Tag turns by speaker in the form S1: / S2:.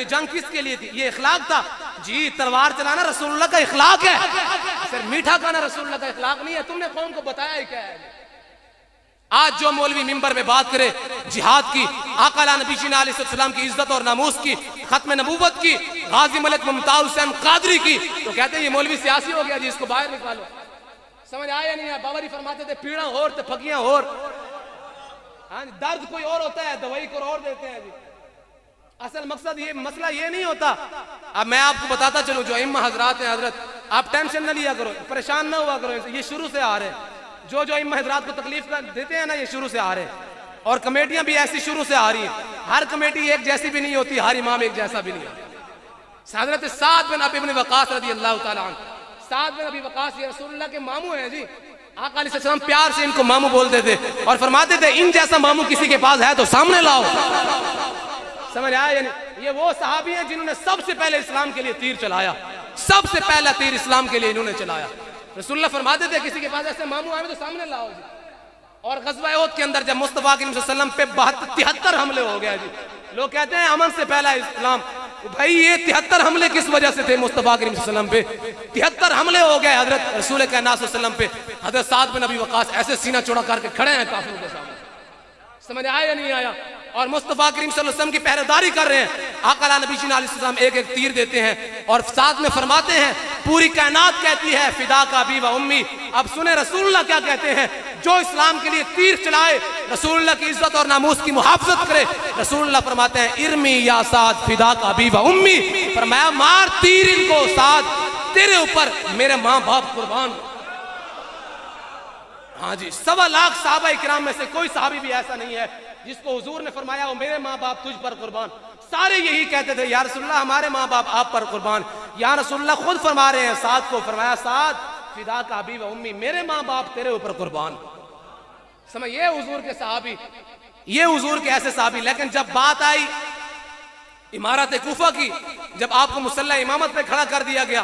S1: ये जंग किसके लिए थी? ये इखलाक था जी। तलवार चलाना रसूलुल्लाह का इखलाक है, सिर्फ मीठा खाना रसूलुल्लाह का इखलाक नहीं है। तुमने कौम को बताया ही क्या है? आज जो मौलवी मिंबर में बात करे जिहाद की, आका नबी अलैहिस्सलाम की इज्जत और नामूस की, खत्म नबूवत की, गाजी मलिक मुमताज हुसैन कादरी की, तो कहते हैं ये मौलवी सियासी हो गया जी, इसको बाहर निकालो। समझ आया नहीं? बाबरी फरमाते थे पीड़ा और तो फकियां और। हाँ, दर्द कोई और होता है, दवाई को और देते हैं जी। असल मकसद ये मसला ये नहीं होता। अब मैं आपको बताता चलूं, जो इम्मा हजरात हैं, हजरत आप टेंशन न लिया करो, परेशान ना हुआ करो, ये शुरू से आ रहे हैं। जो इम्मा हजरात को तकलीफ देते हैं ना, ये शुरू से आ रहे हैं। और कमेटियां भी ऐसी शुरू से आ रही हैं। हर कमेटी एक जैसी भी नहीं होती, हर इमाम एक जैसा भी नहीं होता। हजरत साद बिन अबी इब्न वक़ास रज़ी अल्लाह तआला अन्हु, साद बिन अबी वक़ास ये रसूलुल्लाह के मामू हैं जी। आका अलैहिस्सलाम प्यार से इनको मामू बोलते थे और फरमाते थे इन जैसा मामू किसी के पास है तो सामने लाओ। समझ आया? यानी ये वो सहाबी हैं जिन्होंने सबसे पहले इस्लाम के लिए तीर चलाया, सबसे पहला तीर इस्लाम के लिए इन्होंने चलाया। रसूलुल्लाह फरमाते थे किसी के पास ऐसे मामू आए तो सामने लाओ जी। और ग़ज़वा उहद के अंदर जब मुस्तफ़ा करीम सल्लल्लाहु अलैहि वसल्लम पे 73 हमले हो गए जी। लोग कहते हैं अमन से पहला इस्लाम। भाई ये 73 हमले किस वजह से थे मुस्तफ़ा करीम सल्लल्लाहु अलैहि वसल्लम पे? 73 हमले हो गए हजरत रसूल कायनात सल्लल्लाहु अलैहि वसल्लम पे। हजरत साद बिन अबी वक़ास ऐसे सीना चौड़ा करके खड़े हैं काफिरों के सामने। समझ आया या नहीं आया? और मुस्तफ़ा करीम सल्लल्लाहु अलैहि वसल्लम की पहरेदारी कर रहे हैं। आका नबी अलैहिस्सलाम एक एक तीर देते हैं और साथ में फरमाते हैं पूरी कायनात कहती है फिदा का अबी व उम्मी। अब सुने रसूलुल्लाह क्या कहते हैं, जो इस्लाम के लिए तीर चलाए, रसूलुल्लाह की इज्जत और नामूस की मुहाफ़ज़त करे, रसूलुल्लाह फरमाते हैं इरमी या साद फिदा का अबी व उम्मी। फरमाया मार तीर इनको साद, तेरे ऊपर मेरे माँ बाप कुर्बान। हाँ जी, 1.25 लाख सहाबा इकराम में से कोई सहाबी भी ऐसा नहीं है जिसको हुजूर ने फरमाया वो मेरे माँ बाप तुझ पर कुर्बान। सारे यही कहते थे या रसूलुल्लाह हमारे माँ बाप आप पर कुर्बान। या रसूलुल्लाह खुद फरमा रहे हैं साद को, फरमाया साद फिदा का अबी व उम्मी, मेरे माँ बाप तेरे ऊपर कुर्बान। समझ, ये हुजूर के सहाबी, ये हुजूर के ऐसे सहाबी। लेकिन जब बात आई इमारत कूफा की, जब आपको मुसल्ला इमामत पे खड़ा कर दिया गया,